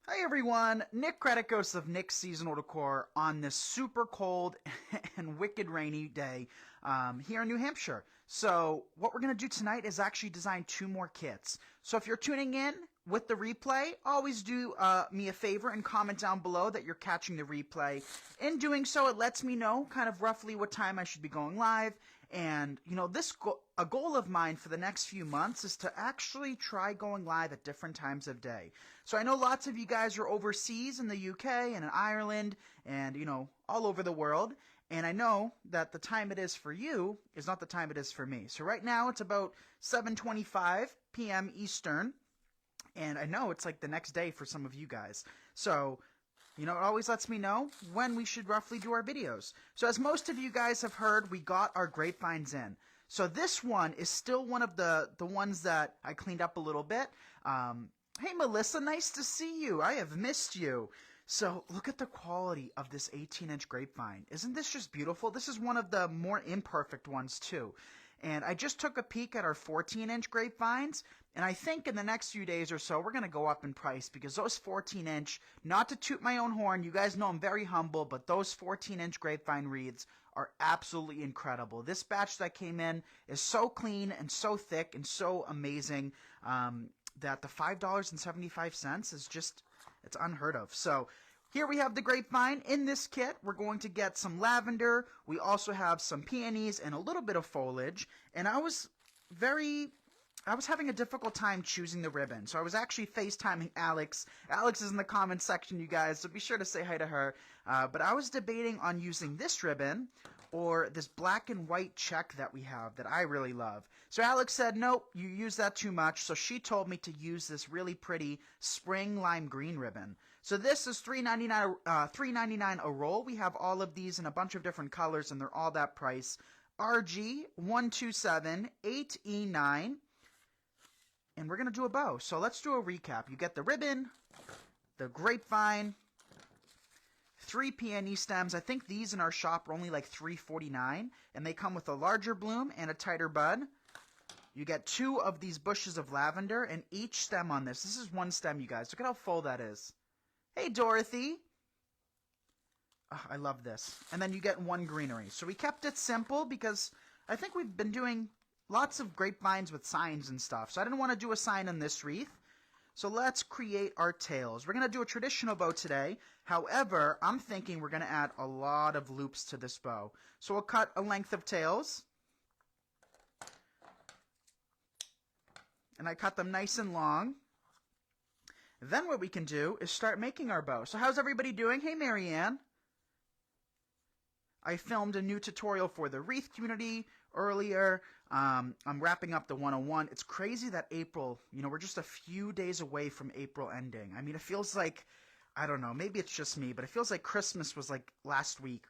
Hi everyone, Nick Kretikos of Nick's Seasonal Decor on this super cold and wicked rainy day here in New Hampshire. So what we're going to do tonight is actually design two more kits. So if you're tuning in with the replay, always do me a favor and comment down below that you're catching the replay. In doing so, it lets me know kind of roughly what time I should be going live. And, you know, a goal of mine for the next few months is to actually try going live at different times of day. So I know lots of you guys are overseas in the UK and in Ireland and, you know, all over the world. And I know that the time it is for you is not the time it is for me. So right now it's about 7:25 p.m. Eastern. And I know it's like the next day for some of you guys. So, you know, it always lets me know when we should roughly do our videos. So as most of you guys have heard, we got our grapevines in. So this one is still one of the ones that I cleaned up a little bit. Hey, Melissa, nice to see you. I have missed you. So look at the quality of this 18-inch grapevine. Isn't this just beautiful? This is one of the more imperfect ones, too. And I just took a peek at our 14-inch grapevines, and I think in the next few days or so, we're going to go up in price because those 14-inch, not to toot my own horn, you guys know I'm very humble, but those 14-inch grapevine wreaths are absolutely incredible. This batch that came in is so clean and so thick and so amazing that the $5.75 is just, it's unheard of. So here we have the grapevine. In this kit, we're going to get some lavender. We also have some peonies and a little bit of foliage. And I was having a difficult time choosing the ribbon. So I was actually FaceTiming Alex. Alex is in the comments section, you guys, so be sure to say hi to her. But I was debating on using this ribbon or this black and white check that we have that I really love. So Alex said, nope, you use that too much. So she told me to use this really pretty spring lime green ribbon. So this is $3.99 a roll. We have all of these in a bunch of different colors, and they're all that price. RG1278E9. And we're going to do a bow. So let's do a recap. You get the ribbon, the grapevine, 3 peony stems. I think these in our shop are only like $3.49, and they come with a larger bloom and a tighter bud. You get 2 of these bushes of lavender, and each stem on this is one stem, you guys. Look at how full that is. Hey, Dorothy. Oh, I love this. And then you get 1 greenery. So we kept it simple because I think we've been doing lots of grapevines with signs and stuff. So I didn't want to do a sign on this wreath. So let's create our tails. We're going to do a traditional bow today. However, I'm thinking we're going to add a lot of loops to this bow. So we'll cut a length of tails. And I cut them nice and long. Then what we can do is start making our bow. So how's everybody doing? Hey, Marianne. I filmed a new tutorial for the wreath community earlier. I'm wrapping up the 101. It's crazy that April, you know, we're just a few days away from April ending. I mean, it feels like, I don't know, maybe it's just me, but it feels like Christmas was like last week.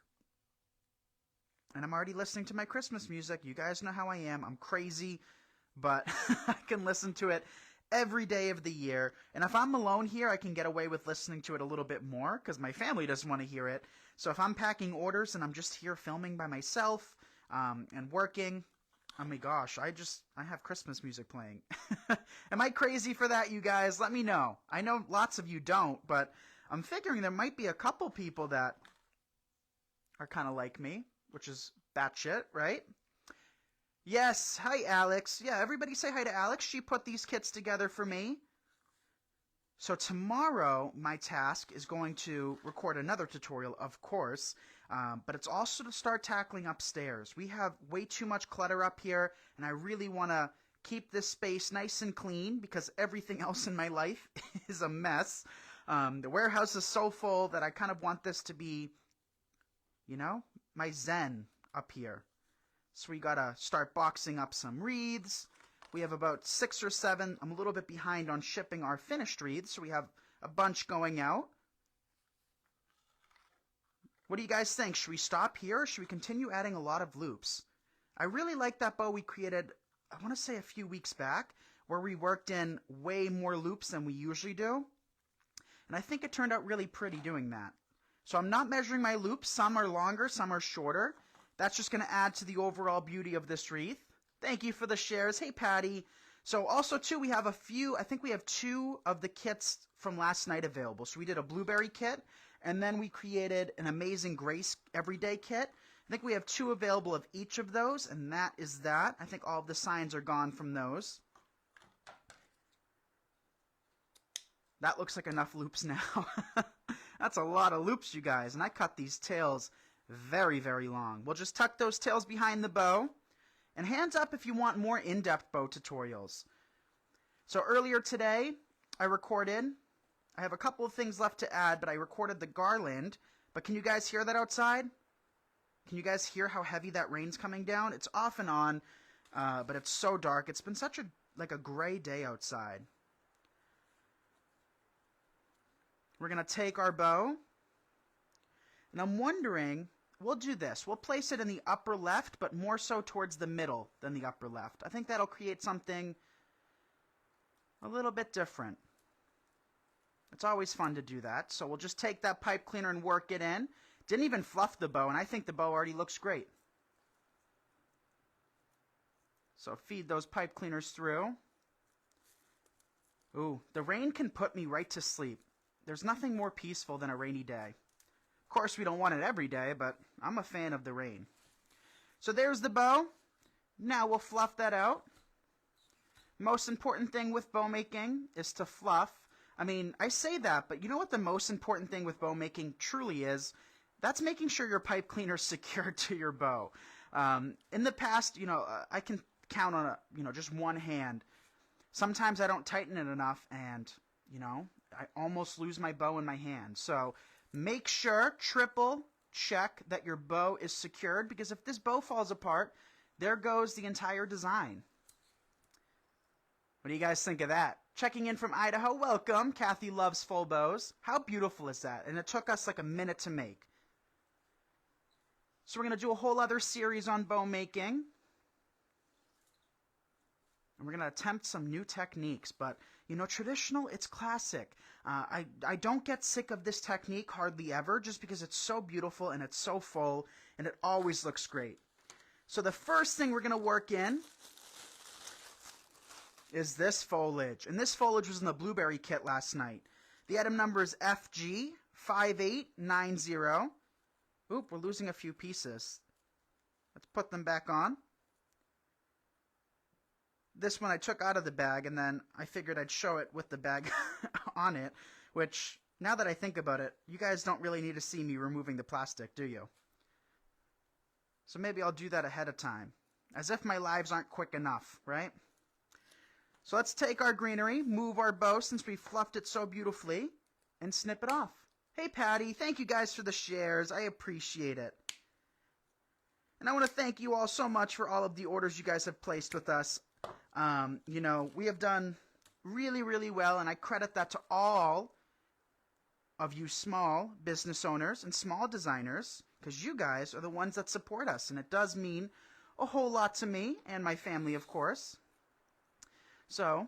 And I'm already listening to my Christmas music. You guys know how I am. I'm crazy, but I can listen to it every day of the year. And if I'm alone here, I can get away with listening to it a little bit more because my family doesn't want to hear it. So if I'm packing orders and I'm just here filming by myself and working, oh my gosh, I have Christmas music playing. Am I crazy for that, you guys? Let me know. I know lots of you don't, but I'm figuring there might be a couple people that are kind of like me, which is batshit, right? Yes, hi Alex. Yeah, everybody say hi to Alex. She put these kits together for me. So tomorrow, my task is going to record another tutorial, of course, but it's also to start tackling upstairs. We have way too much clutter up here, and I really want to keep this space nice and clean because everything else in my life is a mess. The warehouse is so full that I kind of want this to be, you know, my zen up here. So we gotta start boxing up some wreaths. We have about 6 or 7. I'm a little bit behind on shipping our finished wreaths, so we have a bunch going out. What do you guys think? Should we stop here or should we continue adding a lot of loops? I really like that bow we created, I want to say a few weeks back, where we worked in way more loops than we usually do. And I think it turned out really pretty doing that. So I'm not measuring my loops. Some are longer, some are shorter. That's just going to add to the overall beauty of this wreath. Thank you for the shares. Hey, Patty. So also too, we have a few, I think we have 2 of the kits from last night available. So we did a blueberry kit, and then we created an Amazing Grace everyday kit. I think we have 2 available of each of those, and that is that. I think all of the signs are gone from those. That looks like enough loops now. That's a lot of loops, you guys, and I cut these tails very, very long. We'll just tuck those tails behind the bow. And hands up if you want more in-depth bow tutorials. So earlier today, I have a couple of things left to add, but I recorded the garland. But can you guys hear that outside? Can you guys hear how heavy that rain's coming down? It's off and on, but it's so dark. It's been such a gray day outside. We're going to take our bow, and I'm wondering, we'll do this. We'll place it in the upper left, but more so towards the middle than the upper left. I think that'll create something a little bit different. It's always fun to do that. So we'll just take that pipe cleaner and work it in. Didn't even fluff the bow, and I think the bow already looks great. So feed those pipe cleaners through. Ooh, the rain can put me right to sleep. There's nothing more peaceful than a rainy day. Of course, we don't want it every day, but I'm a fan of the rain. So there's the bow. Now we'll fluff that out. Most important thing with bow making is to fluff. I mean, I say that, but you know what the most important thing with bow making truly is? That's making sure your pipe cleaner is secured to your bow. In the past, I can count on just one hand. Sometimes I don't tighten it enough, and I almost lose my bow in my hand. So make sure, triple check that your bow is secured, because if this bow falls apart, there goes the entire design. What do you guys think of that? Checking in from Idaho, welcome. Kathy loves full bows. How beautiful is that? And it took us like a minute to make. So we're going to do a whole other series on bow making. And we're going to attempt some new techniques, but traditional, it's classic. I don't get sick of this technique hardly ever, just because it's so beautiful and it's so full and it always looks great. So the first thing we're going to work in is this foliage. And this foliage was in the blueberry kit last night. The item number is FG5890. Oop, we're losing a few pieces. Let's put them back on. This one I took out of the bag, and then I figured I'd show it with the bag on it, which, now that I think about it, you guys don't really need to see me removing the plastic, do you? So maybe I'll do that ahead of time. As if my lives aren't quick enough, right? So let's take our greenery, move our bow since we fluffed it so beautifully, and snip it off. Hey Patty, thank you guys for the shares. I appreciate it. And I want to thank you all so much for all of the orders you guys have placed with us. We have done really, really well, and I credit that to all of you small business owners and small designers, because you guys are the ones that support us, and it does mean a whole lot to me and my family, of course. So,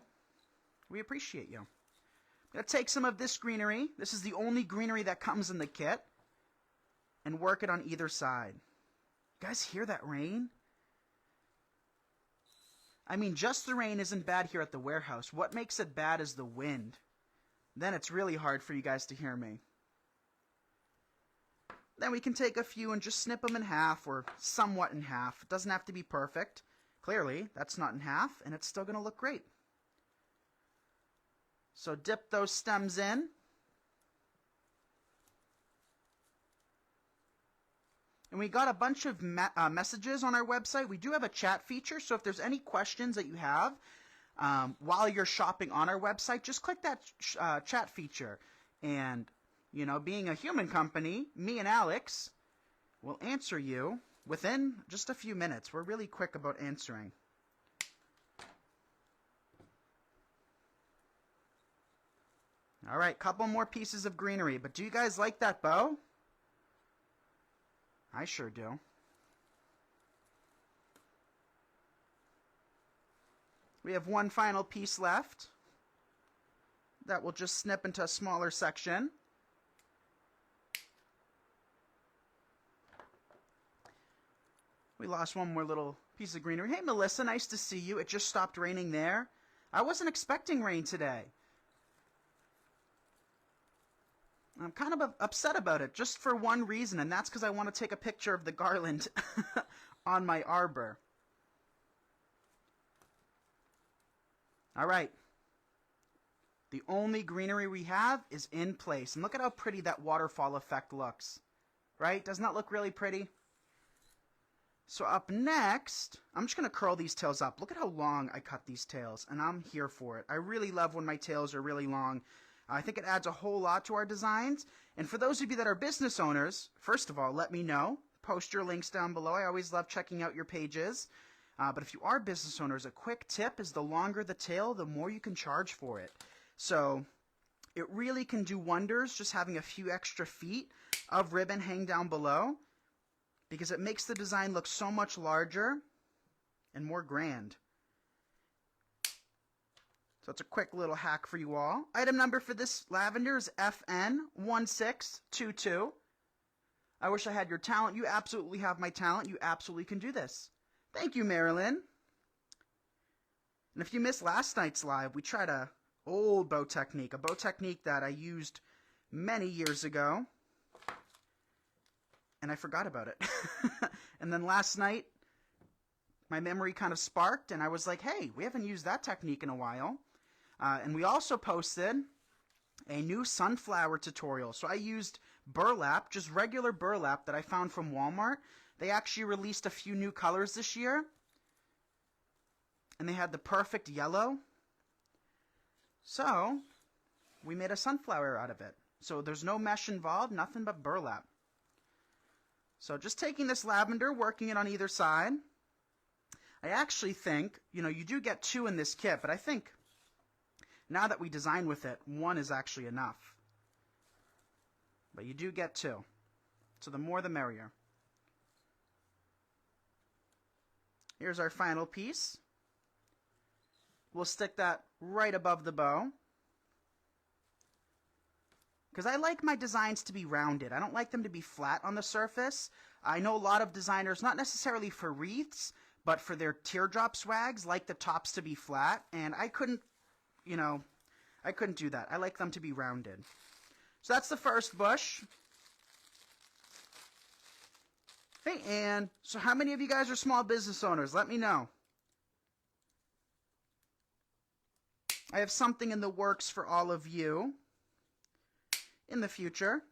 we appreciate you. I'm going to take some of this greenery. This is the only greenery that comes in the kit, and work it on either side. You guys hear that rain? I mean, just the rain isn't bad here at the warehouse. What makes it bad is the wind. Then it's really hard for you guys to hear me. Then we can take a few and just snip them in half, or somewhat in half. It doesn't have to be perfect. Clearly, that's not in half, and it's still going to look great. So dip those stems in. And we got a bunch of messages on our website. We do have a chat feature, so if there's any questions that you have while you're shopping on our website, just click that chat feature. And, being a human company, me and Alex will answer you within just a few minutes. We're really quick about answering. All right, couple more pieces of greenery. But do you guys like that bow? I sure do. We have one final piece left that we'll just snip into a smaller section. We lost one more little piece of greenery. Hey, Melissa, nice to see you. It just stopped raining there. I wasn't expecting rain today. I'm kind of upset about it, just for one reason, and that's because I want to take a picture of the garland on my arbor. All right. The only greenery we have is in place. And look at how pretty that waterfall effect looks. Right? Doesn't that look really pretty? So up next, I'm just going to curl these tails up. Look at how long I cut these tails, and I'm here for it. I really love when my tails are really long. I think it adds a whole lot to our designs. And for those of you that are business owners, first of all, let me know. Post your links down below. I always love checking out your pages. But if you are business owners, a quick tip is the longer the tail, the more you can charge for it. So it really can do wonders just having a few extra feet of ribbon hang down below, because it makes the design look so much larger and more grand. So it's a quick little hack for you all. Item number for this lavender is FN1622. I wish I had your talent. You absolutely have my talent. You absolutely can do this. Thank you, Marilyn. And if you missed last night's live, we tried a old bow technique, a bow technique that I used many years ago, and I forgot about it. And then last night, my memory kind of sparked, and I was like, hey, we haven't used that technique in a while. And we also posted a new sunflower tutorial. So I used burlap, just regular burlap that I found from Walmart. They actually released a few new colors this year, and they had the perfect yellow. So we made a sunflower out of it. So there's no mesh involved, nothing but burlap. So just taking this lavender, working it on either side. I actually think, you do get 2 in this kit, but I think now that we design with it, 1 is actually enough. But you do get 2. So the more the merrier. Here's our final piece. We'll stick that right above the bow, because I like my designs to be rounded. I don't like them to be flat on the surface. I know a lot of designers, not necessarily for wreaths, but for their teardrop swags, like the tops to be flat, and I couldn't do that. I like them to be rounded. So that's the first bush. Hey, Ann, so how many of you guys are small business owners? Let me know. I have something in the works for all of you in the future.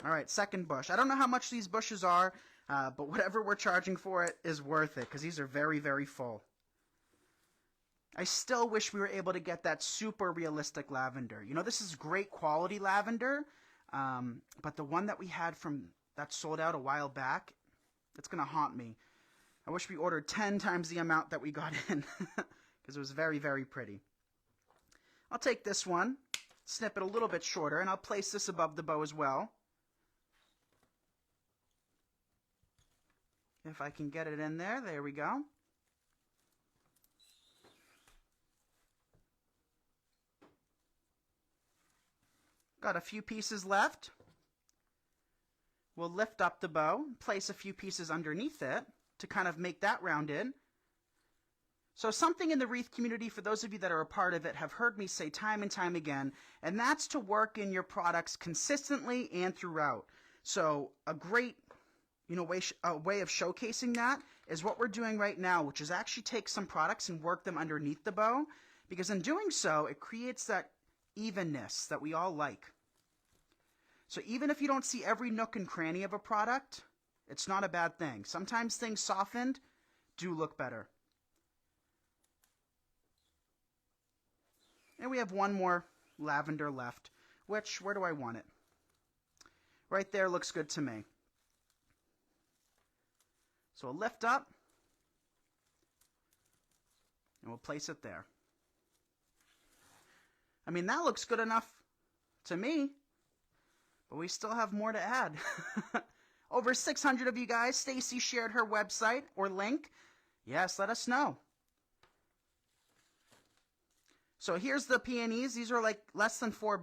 All right, second bush. I don't know how much these bushes are, but whatever we're charging for it is worth it, because these are very, very full. I still wish we were able to get that super realistic lavender. This is great quality lavender, but the one that we had that sold out a while back, it's going to haunt me. I wish we ordered 10 times the amount that we got in, because it was very, very pretty. I'll take this one, snip it a little bit shorter, and I'll place this above the bow as well. If I can get it in there, there we go. Got a few pieces left. We'll lift up the bow, place a few pieces underneath it to kind of make that rounded. So something in the wreath community, for those of you that are a part of it, have heard me say time and time again, and that's to work in your products consistently and throughout. So a great way of showcasing that is what we're doing right now, which is actually take some products and work them underneath the bow, because in doing so, it creates that evenness that we all like. So even if you don't see every nook and cranny of a product, it's not a bad thing. Sometimes things softened do look better. And we have one more lavender left, which, where do I want it? Right there looks good to me. So we'll lift up, and we'll place it there. I mean, that looks good enough to me, but we still have more to add. Over 600 of you guys, Stacy shared her website or link. Yes, let us know. So here's the peonies. These are like less than $4,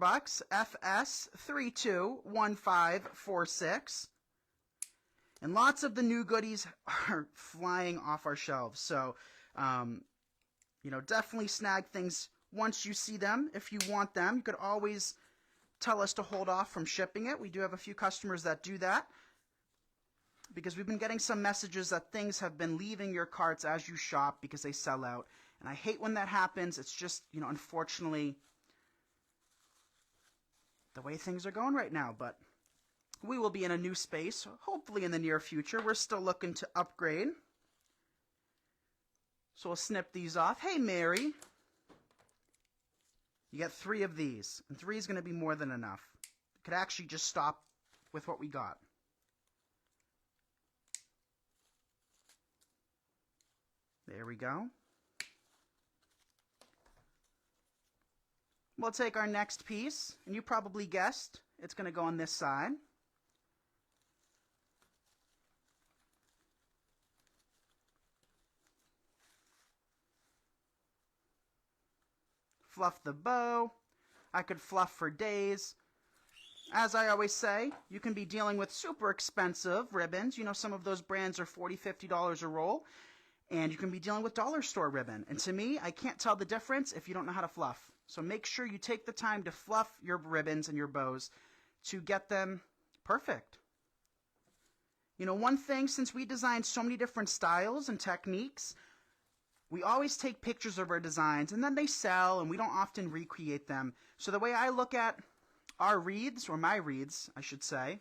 FS321546. And lots of the new goodies are flying off our shelves. So, definitely snag things once you see them. If you want them, you could always tell us to hold off from shipping it. We do have a few customers that do that because we've been getting some messages that things have been leaving your carts as you shop because they sell out. And I hate when that happens. It's just, unfortunately, the way things are going right now. But we will be in a new space, hopefully in the near future. We're still looking to upgrade. So we'll snip these off. Hey, Mary. You get 3 of these. And 3 is going to be more than enough. You could actually just stop with what we got. There we go. We'll take our next piece, and you probably guessed it's going to go on this side. Fluff the bow. I could fluff for days. As I always say, you can be dealing with super expensive ribbons. Some of those brands are $40, $50 a roll. And you can be dealing with dollar store ribbon. And to me, I can't tell the difference if you don't know how to fluff. So make sure you take the time to fluff your ribbons and your bows to get them perfect. One thing, since we design so many different styles and techniques, we always take pictures of our designs and then they sell and we don't often recreate them. So the way I look at our wreaths, or my wreaths, I should say,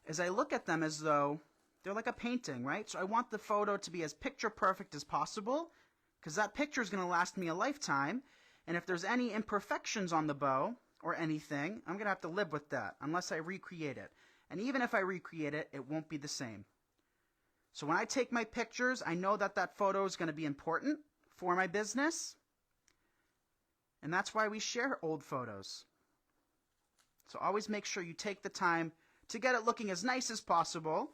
is I look at them as though they're like a painting, right? So I want the photo to be as picture perfect as possible because that picture is going to last me a lifetime. And if there's any imperfections on the bow or anything, I'm going to have to live with that unless I recreate it. And even if I recreate it, it won't be the same. So when I take my pictures, I know that that photo is going to be important for my business. And that's why we share old photos. So always make sure you take the time to get it looking as nice as possible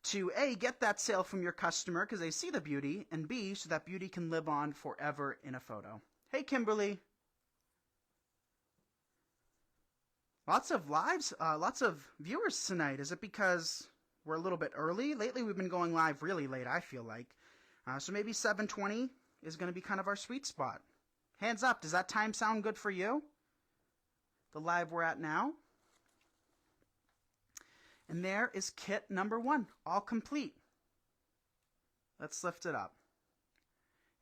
to A, get that sale from your customer because they see the beauty, and B, so that beauty can live on forever in a photo. Hey, Kimberly. Lots of lives, lots of viewers tonight. Is it because we're a little bit early? Lately, we've been going live really late, I feel like. So maybe 7:20 is going to be kind of our sweet spot. Hands up, does that time sound good for you? The live we're at now. And there is kit number 1, all complete. Let's lift it up.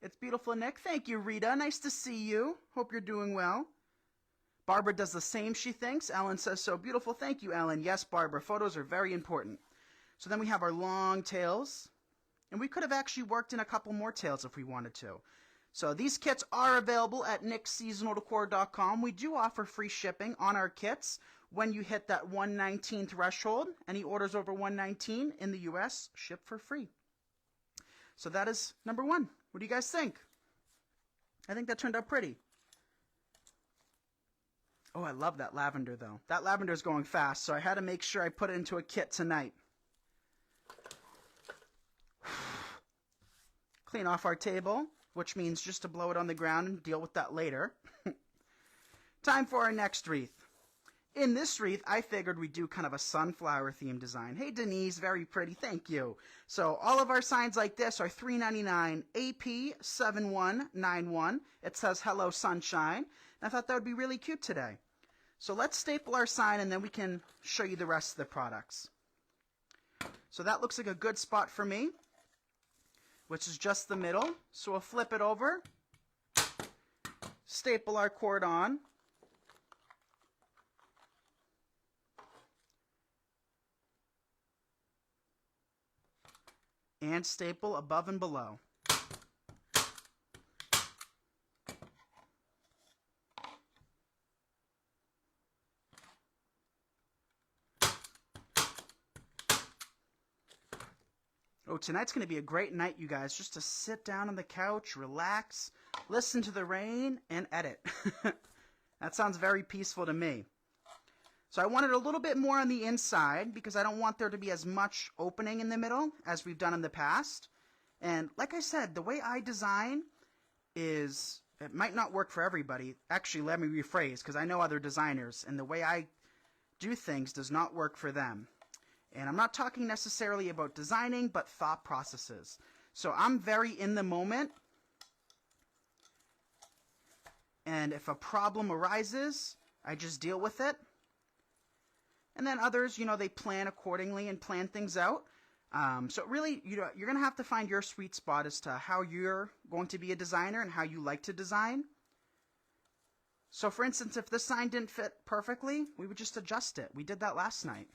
It's beautiful, Nick. Thank you, Rita. Nice to see you. Hope you're doing well. Barbara does the same, she thinks. Ellen says, so beautiful. Thank you, Ellen. Yes, Barbara, photos are very important. So then we have our long tails. And we could have actually worked in a couple more tails if we wanted to. So these kits are available at nicksseasonaldecor.com. We do offer free shipping on our kits when you hit that 119 threshold. Any orders over 119 in the US, ship for free. So that is number 1. What do you guys think? I think that turned out pretty. Oh, I love that lavender, though. That lavender is going fast, so I had to make sure I put it into a kit tonight. Clean off our table, which means just to blow it on the ground and deal with that later. Time for our next wreath. In this wreath, I figured we'd do kind of a sunflower theme design. Hey, Denise, very pretty. Thank you. So all of our signs like this are $3.99, AP7191. It says, hello, sunshine. And I thought that would be really cute today. So let's staple our sign, and then we can show you the rest of the products. So that looks like a good spot for me, which is just the middle. So we'll flip it over, staple our cord on, and staple above and below. Oh, tonight's going to be a great night, you guys, just to sit down on the couch, relax, listen to the rain, and edit. That sounds very peaceful to me. So I wanted a little bit more on the inside because I don't want there to be as much opening in the middle as we've done in the past. And like I said, the way I design is, it might not work for everybody. Actually, let me rephrase, because I know other designers, and the way I do things does not work for them. And I'm not talking necessarily about designing, but thought processes. So I'm very in the moment. And if a problem arises, I just deal with it. And then others, they plan accordingly and plan things out. So really, you're going to have to find your sweet spot as to how you're going to be a designer and how you like to design. So for instance, if this sign didn't fit perfectly, we would just adjust it. We did that last night.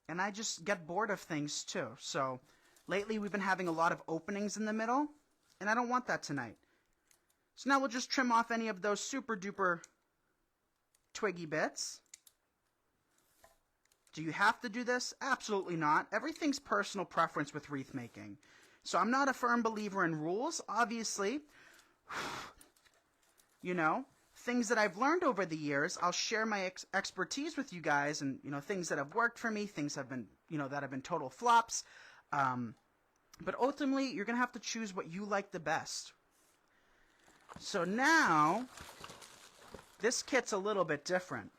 And I just get bored of things too. So lately we've been having a lot of openings in the middle, and I don't want that tonight. So now we'll just trim off any of those super duper twiggy bits. Do you have to do this? Absolutely not. Everything's personal preference with wreath making. So I'm not a firm believer in rules. Obviously, things that I've learned over the years, I'll share my expertise with you guys, and things that have worked for me, things have been that have been total flops. But ultimately, you're gonna have to choose what you like the best. So now, this kit's a little bit different.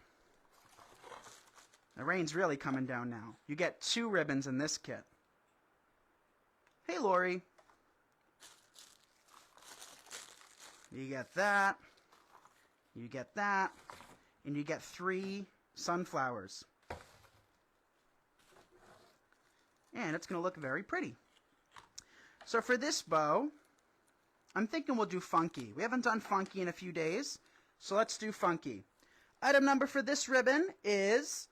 The rain's really coming down now. You get 2 ribbons in this kit. Hey, Lori. You get that. You get that. And you get 3 sunflowers. And it's going to look very pretty. So for this bow, I'm thinking we'll do funky. We haven't done funky in a few days, so let's do funky. Item number for this ribbon is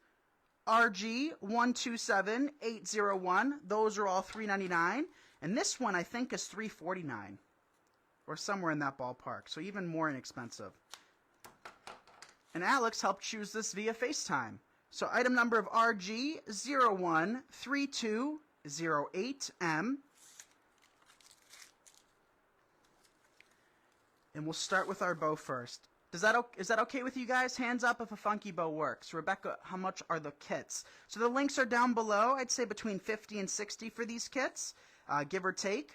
RG127801. Those are all $3.99. And this one, I think, is $3.49. Or somewhere in that ballpark. So even more inexpensive. And Alex helped choose this via FaceTime. So item number of RG013208M. And we'll start with our bow first. Is that okay with you guys? Hands up if a funky bow works. Rebecca, how much are the kits? So the links are down below. I'd say between 50 and 60 for these kits, give or take.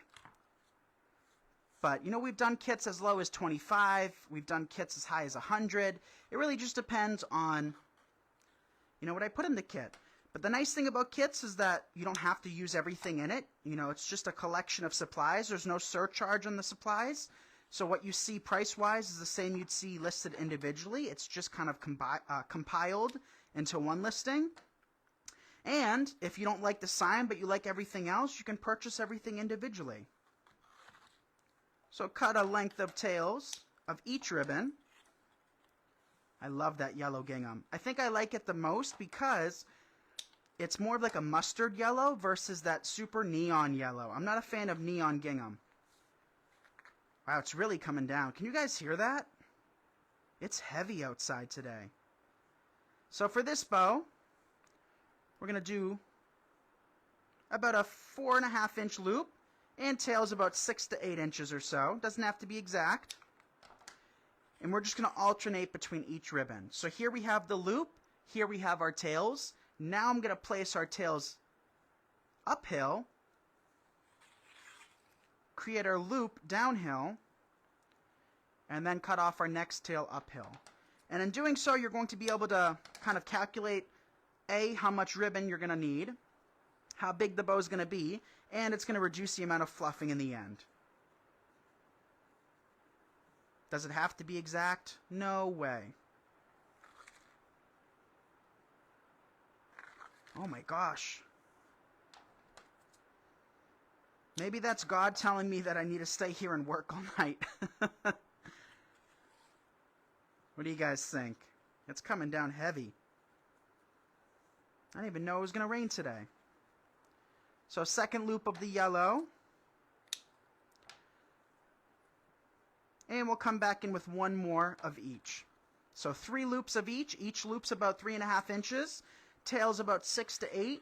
But, we've done kits as low as 25. We've done kits as high as 100. It really just depends on, what I put in the kit. But the nice thing about kits is that you don't have to use everything in it. It's just a collection of supplies. There's no surcharge on the supplies. So what you see price-wise is the same you'd see listed individually. It's just kind of compiled into one listing. And if you don't like the sign but you like everything else, you can purchase everything individually. So cut a length of tails of each ribbon. I love that yellow gingham. I think I like it the most because it's more of like a mustard yellow versus that super neon yellow. I'm not a fan of neon gingham. Wow, it's really coming down. Can you guys hear that? It's heavy outside today. So for this bow, we're going to do about a 4.5-inch loop, and tails about 6 to 8 inches or so. Doesn't have to be exact. And we're just going to alternate between each ribbon. So here we have the loop. Here we have our tails. Now I'm going to place our tails uphill, create our loop downhill, and then cut off our next tail uphill. And in doing so, you're going to be able to kind of calculate, A, how much ribbon you're going to need, how big the bow is going to be, and it's going to reduce the amount of fluffing in the end. Does it have to be exact? No way. Oh my gosh. Maybe that's God telling me that I need to stay here and work all night. What do you guys think? It's coming down heavy. I didn't even know it was going to rain today. So second loop of the yellow. And we'll come back in with one more of each. So 3 loops of each. Each loop's about 3.5 inches. Tails about 6 to 8.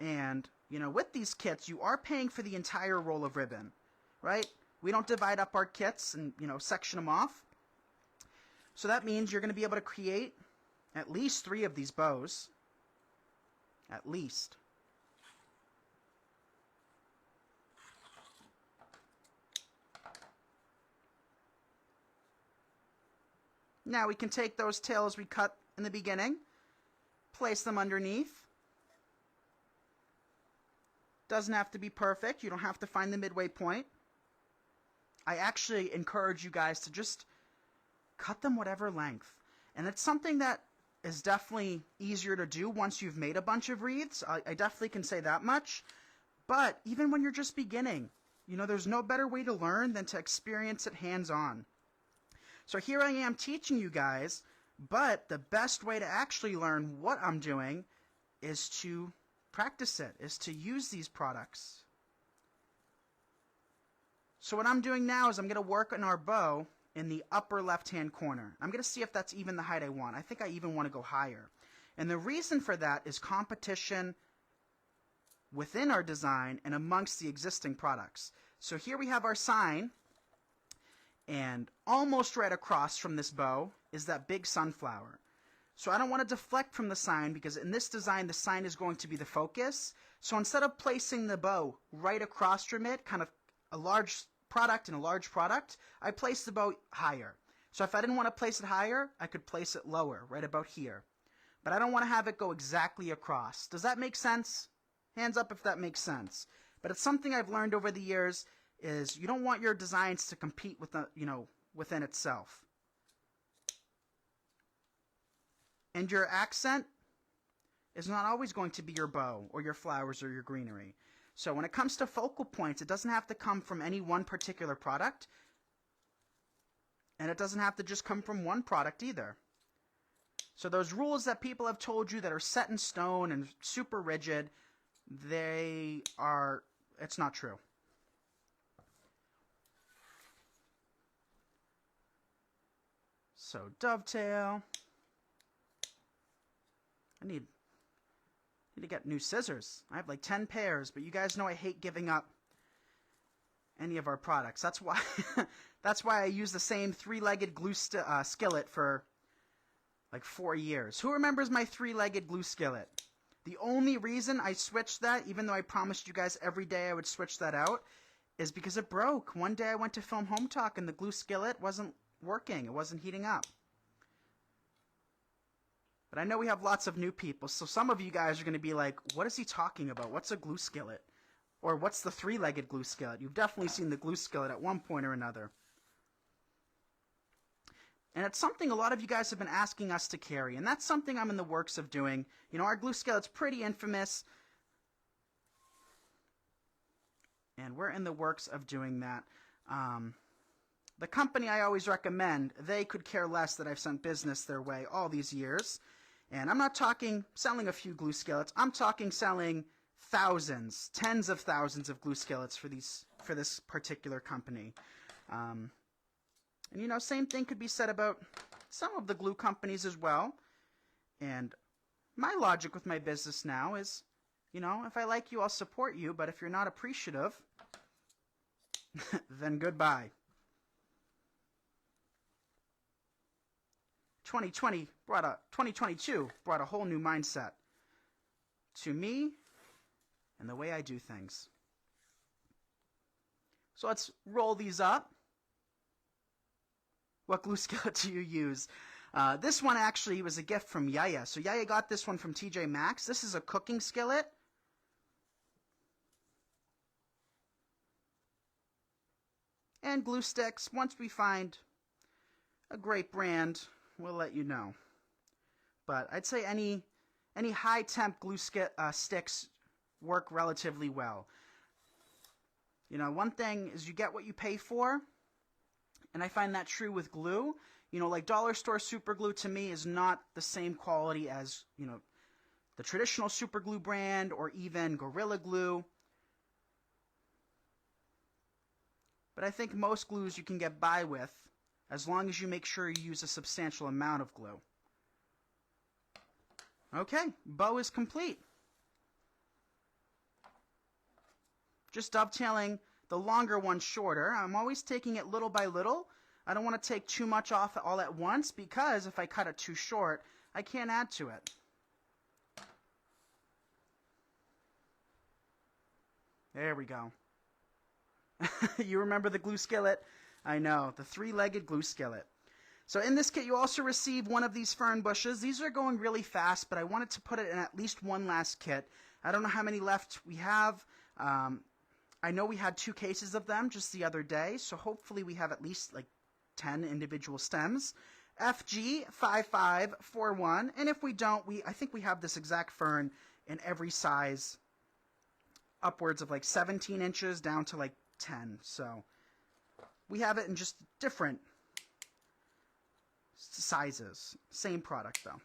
And, with these kits, you are paying for the entire roll of ribbon, right? We don't divide up our kits and, section them off. So that means you're going to be able to create at least 3 of these bows. At least. Now we can take those tails we cut in the beginning. Place them underneath. Doesn't have to be perfect. You don't have to find the midway point. I actually encourage you guys to just cut them whatever length. And it's something that is definitely easier to do once you've made a bunch of wreaths. I definitely can say that much. But even when you're just beginning, you know, there's no better way to learn than to experience it hands-on. So here I am teaching you guys, but the best way to actually learn what I'm doing is to practice it, is to use these products. So what I'm doing now is I'm going to work on our bow in the upper left-hand corner. I'm going to see if that's even the height I want. I think I even want to go higher. And the reason for that is competition within our design and amongst the existing products. So here we have our sign, and almost right across from this bow is that big sunflower. So I don't want to deflect from the sign, because in this design the sign is going to be the focus. So instead of placing the bow right across from it, kind of a large product and a large product, I place the bow higher. So if I didn't want to place it higher, I could place it lower, right about here. But I don't want to have it go exactly across. Does that make sense? Hands up if that makes sense. But it's something I've learned over the years, is you don't want your designs to compete with the, within itself. And your accent is not always going to be your bow or your flowers or your greenery. So when it comes to focal points, it doesn't have to come from any one particular product. And it doesn't have to just come from one product either. So those rules that people have told you that are set in stone and super rigid, it's not true. So dovetail. I need to get new scissors. I have like 10 pairs, but you guys know I hate giving up any of our products. That's why that's why I use the same three-legged glue skillet for like 4 years. Who remembers my three-legged glue skillet? The only reason I switched that, even though I promised you guys every day I would switch that out, is because it broke. One day I went to film Home Talk and the glue skillet wasn't working. It wasn't heating up. But I know we have lots of new people, so some of you guys are going to be like, what is he talking about? What's a glue skillet? Or what's the three-legged glue skillet? You've definitely seen the glue skillet at one point or another. And it's something a lot of you guys have been asking us to carry, and that's something I'm in the works of doing. You know, our glue skillet's pretty infamous, and we're in the works of doing that. The company I always recommend, they could care less that I've sent business their way all these years. And I'm not talking selling a few glue skillets. I'm talking selling thousands, tens of thousands of glue skillets for this particular company. And you know, same thing could be said about some of the glue companies as well. And my logic with my business now is, you know, if I like you, I'll support you. But if you're not appreciative, then goodbye. 2022 brought a whole new mindset to me and the way I do things. So let's roll these up. What glue skillet do you use? This one actually was a gift from Yaya. So Yaya got this one from TJ Maxx. This is a cooking skillet. And glue sticks. Once we find a great brand, we'll let you know. But I'd say any high temp glue sticks work relatively well. You know, one thing is you get what you pay for, and I find that true with glue. You know, like dollar store super glue to me is not the same quality as, you know, the traditional super glue brand or even Gorilla Glue. But I think most glues you can get by with, as long as you make sure you use a substantial amount of glue. Okay, bow is complete. Just dovetailing the longer one shorter. I'm always taking it little by little. I don't want to take too much off all at once, because if I cut it too short, I can't add to it. There we go. You remember the glue skillet? I know, the three-legged glue skillet. So in this kit, you also receive one of these fern bushes. These are going really fast, but I wanted to put it in at least one last kit. I don't know how many left we have. I know we had 2 cases of them just the other day, so hopefully we have at least like 10 individual stems. FG5541, and if we don't, I think we have this exact fern in every size, upwards of like 17 inches down to like 10. So we have it in just different sizes. Same product though.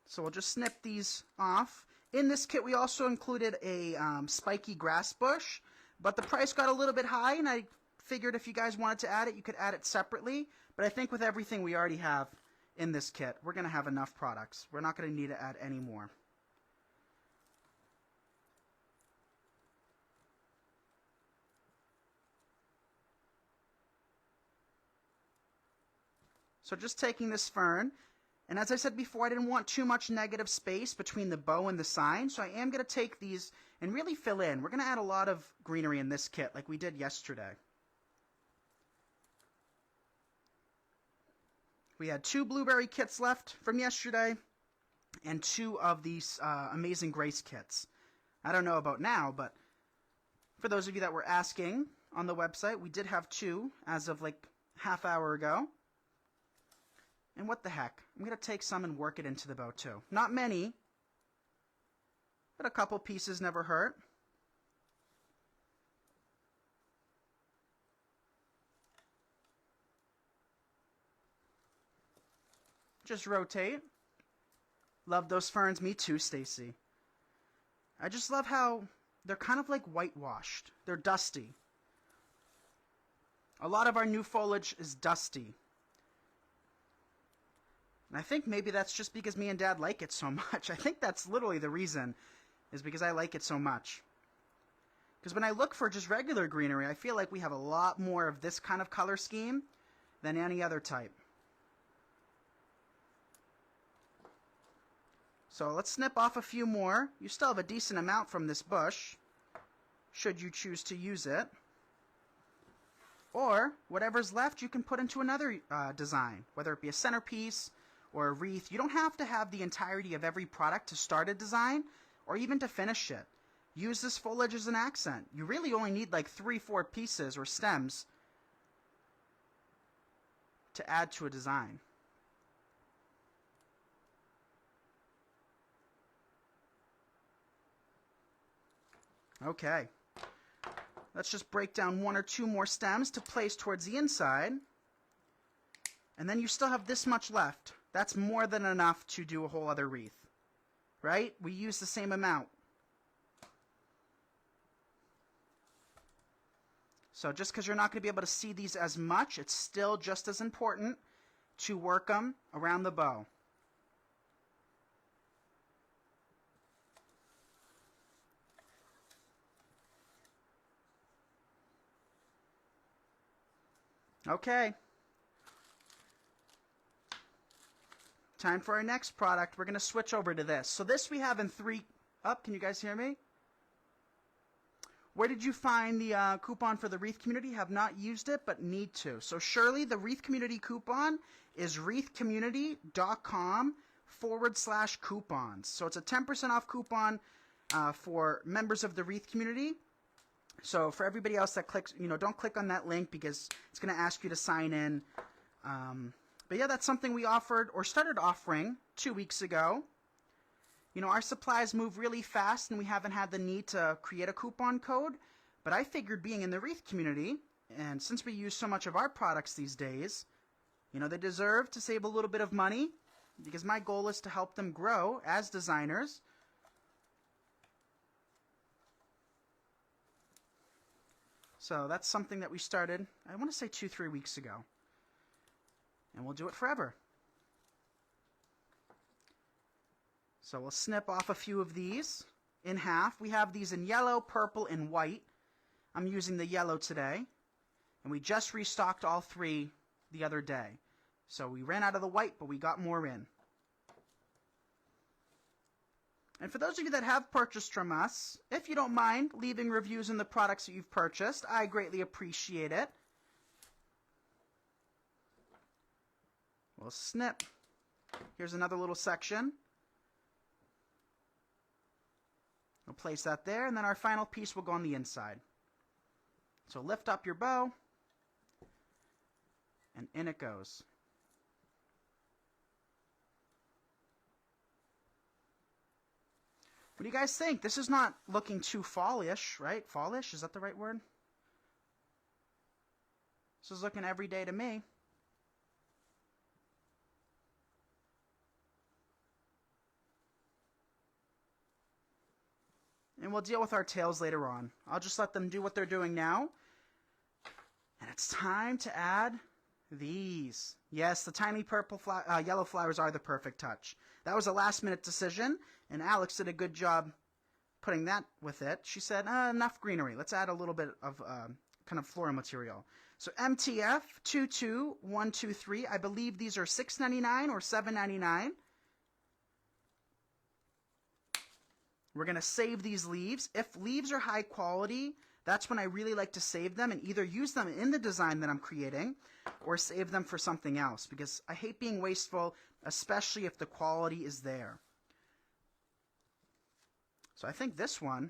So we'll just snip these off. In this kit we also included a spiky grass bush, but the price got a little bit high, and I figured if you guys wanted to add it, you could add it separately. But I think with everything we already have in this kit, we're going to have enough products. We're not going to need to add any more. So just taking this fern, and as I said before, I didn't want too much negative space between the bow and the sign, so I am going to take these and really fill in. We're going to add a lot of greenery in this kit like we did yesterday. We had 2 blueberry kits left from yesterday and 2 of these Amazing Grace kits. I don't know about now, but for those of you that were asking on the website, we did have 2 as of like half hour ago. And what the heck, I'm going to take some and work it into the bow too. Not many, but a couple pieces never hurt. Just rotate. Love those ferns. Me too, Stacy. I just love how they're kind of like whitewashed. They're dusty. A lot of our new foliage is dusty. And I think maybe that's just because me and Dad like it so much. I think that's literally the reason, is because I like it so much. Because when I look for just regular greenery, I feel like we have a lot more of this kind of color scheme than any other type. So let's snip off a few more. You still have a decent amount from this bush, should you choose to use it. Or whatever's left you can put into another design, whether it be a centerpiece or a wreath. You don't have to have the entirety of every product to start a design or even to finish it. Use this foliage as an accent. You really only need like 3-4 pieces or stems to add to a design. Okay, let's just break down 1 or 2 more stems to place towards the inside. And then you still have this much left. That's more than enough to do a whole other wreath, right? We use the same amount. So just because you're not going to be able to see these as much, it's still just as important to work them around the bow. Okay. Time for our next product. We're going to switch over to this. So this we have in 3... can you guys hear me? Where did you find the coupon for the Wreath community? Have not used it, but need to. So Shirley, the Wreath community coupon is wreathcommunity.com/coupons. So it's a 10% off coupon for members of the Wreath community. So for everybody else that clicks, don't click on that link because it's going to ask you to sign in. But yeah, that's something we offered or started offering 2 weeks ago. Our supplies move really fast and we haven't had the need to create a coupon code. But I figured being in the Wreath community, and since we use so much of our products these days, they deserve to save a little bit of money because my goal is to help them grow as designers. So that's something that we started, I want to say 2-3 weeks ago. And we'll do it forever. So we'll snip off a few of these in half. We have these in yellow, purple, and white. I'm using the yellow today. And we just restocked all 3 the other day. So we ran out of the white, but we got more in. And for those of you that have purchased from us, if you don't mind leaving reviews on the products that you've purchased, I greatly appreciate it. We'll snip. Here's another little section. We'll place that there, and then our final piece will go on the inside. So lift up your bow, and in it goes. What do you guys think? This is not looking too fallish, right? Fallish, is that the right word? This is looking everyday to me. And we'll deal with our tails later on. I'll just let them do what they're doing now. And it's time to add these. Yes, the tiny purple yellow flowers are the perfect touch. That was a last-minute decision, and Alex did a good job putting that with it. She said, enough greenery. Let's add a little bit of kind of floral material. So MTF 22123. I believe these are $6.99 or $7.99. We're going to save these leaves. If leaves are high quality, that's when I really like to save them and either use them in the design that I'm creating or save them for something else, because I hate being wasteful, especially if the quality is there. So I think this one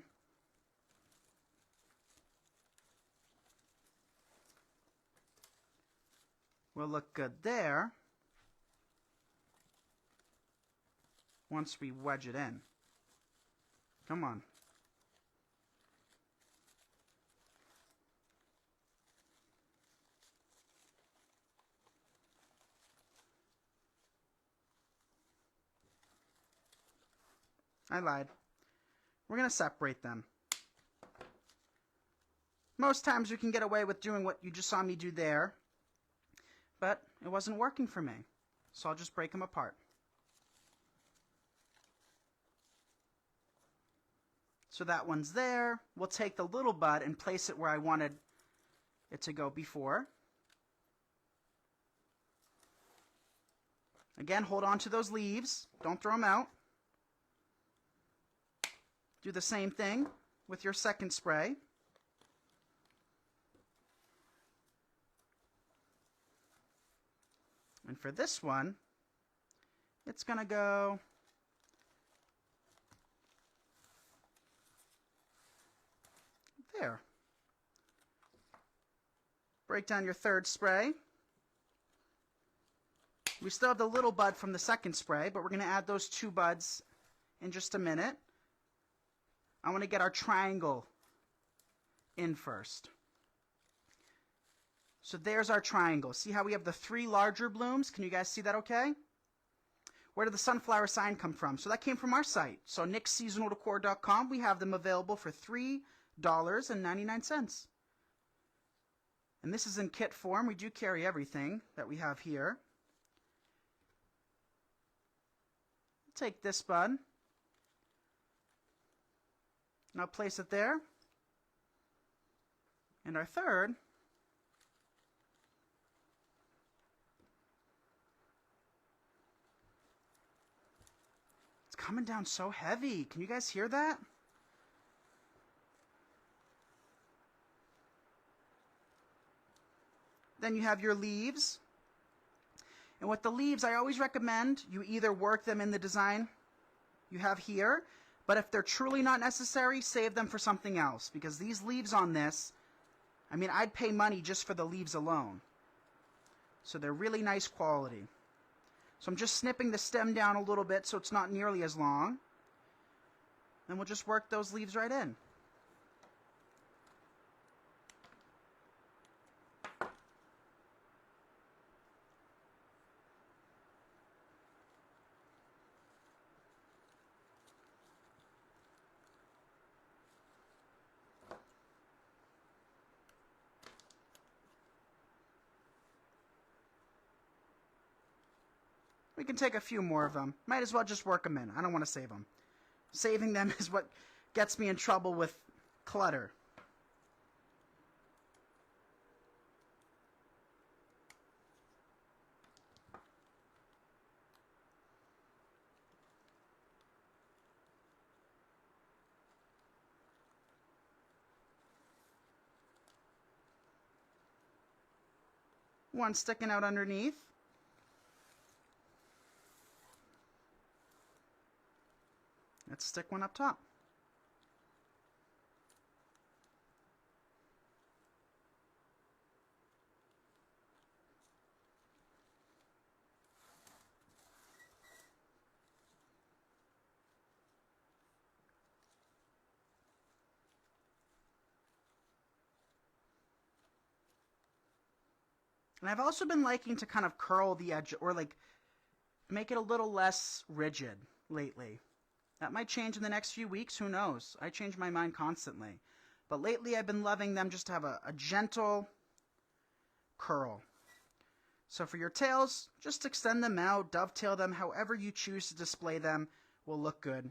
will look good there once we wedge it in. Come on. I lied. We're going to separate them. Most times we can get away with doing what you just saw me do there, but it wasn't working for me. So I'll just break them apart. So that one's there. We'll take the little bud and place it where I wanted it to go before. Again, hold on to those leaves. Don't throw them out. Do the same thing with your second spray. And for this one, it's going to go there. Break down your third spray. We still have the little bud from the second spray, but we're going to add those two buds in just a minute. I want to get our triangle in first. So there's our triangle. See how we have the three larger blooms? Can you guys see that okay? Where did the sunflower sign come from? So that came from our site. So nixseasonaldecor.com. We have them available for $3.99. And this is in kit form. We do carry everything that we have here. Take this bud. And I'll place it there. And our third, it's coming down so heavy. Can you guys hear that? Then you have your leaves. And with the leaves, I always recommend you either work them in the design you have here, but if they're truly not necessary, save them for something else, because these leaves on this, I mean, I'd pay money just for the leaves alone. So they're really nice quality. So I'm just snipping the stem down a little bit so it's not nearly as long. Then we'll just work those leaves right in. We can take a few more of them. Might as well just work them in. I don't want to save them. Saving them is what gets me in trouble with clutter. One sticking out underneath. Let's stick one up top. And I've also been liking to kind of curl the edge or like make it a little less rigid lately. That might change in the next few weeks. Who knows? I change my mind constantly. But lately I've been loving them just to have a gentle curl. So for your tails, just extend them out, dovetail them, however you choose to display them will look good.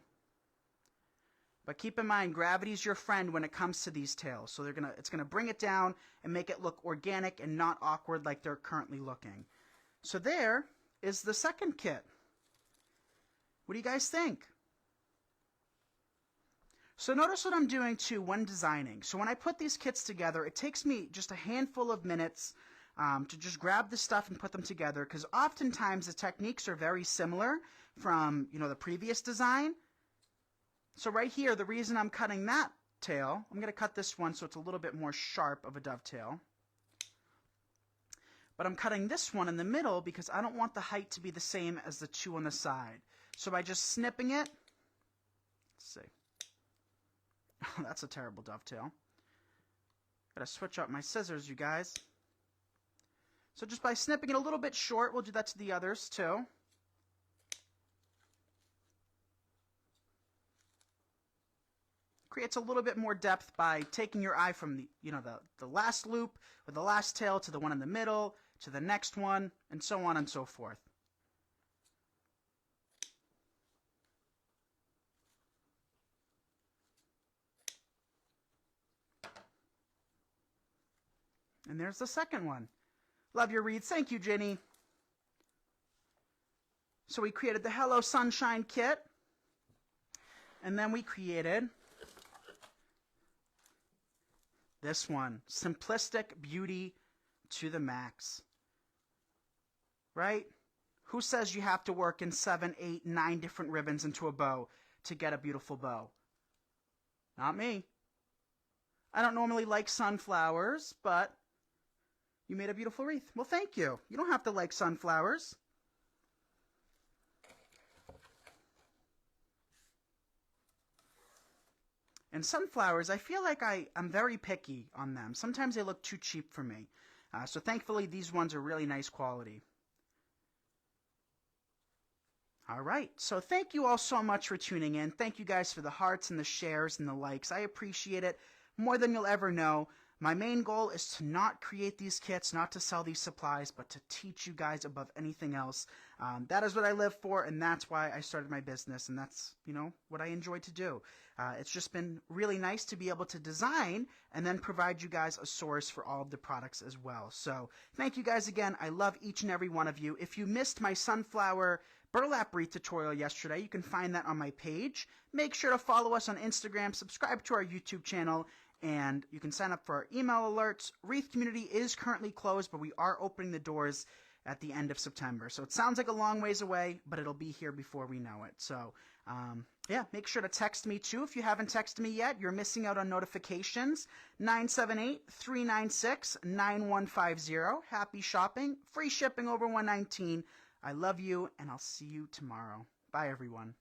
But keep in mind, gravity's your friend when it comes to these tails. So it's gonna bring it down and make it look organic and not awkward like they're currently looking. So there is the second kit. What do you guys think? So notice what I'm doing too when designing. So when I put these kits together, it takes me just a handful of minutes to just grab the stuff and put them together, because oftentimes the techniques are very similar from the previous design. So right here, the reason I'm cutting that tail, I'm going to cut this one so it's a little bit more sharp of a dovetail. But I'm cutting this one in the middle because I don't want the height to be the same as the two on the side. So by just snipping it, let's see. That's a terrible dovetail. Gotta switch up my scissors, you guys. So just by snipping it a little bit short, we'll do that to the others too. Creates a little bit more depth by taking your eye from the last loop or the last tail to the one in the middle, to the next one, and so on and so forth. And there's the second one. Love your reads. Thank you, Ginny. So we created the Hello Sunshine kit. And then we created this one, Simplistic Beauty to the Max. Right? Who says you have to work in 7, 8, 9 different ribbons into a bow to get a beautiful bow? Not me. I don't normally like sunflowers, but you made a beautiful wreath. Well, thank you. You don't have to like sunflowers. And sunflowers, I feel like I'm very picky on them. Sometimes they look too cheap for me. So thankfully, these ones are really nice quality. All right, so thank you all so much for tuning in. Thank you guys for the hearts and the shares and the likes. I appreciate it more than you'll ever know. My main goal is to not create these kits, not to sell these supplies, but to teach you guys above anything else. That is what I live for, and that's why I started my business, and that's, what I enjoy to do. It's just been really nice to be able to design and then provide you guys a source for all of the products as well. So thank you guys again. I love each and every one of you. If you missed my sunflower burlap wreath tutorial yesterday, you can find that on my page. Make sure to follow us on Instagram, subscribe to our YouTube channel, and you can sign up for our email alerts. Wreath Community is currently closed, but we are opening the doors at the end of September. So it sounds like a long ways away, but it'll be here before we know it. So, yeah, make sure to text me too. If you haven't texted me yet, you're missing out on notifications. 978-396-9150. Happy shopping. Free shipping over $119. I love you, and I'll see you tomorrow. Bye, everyone.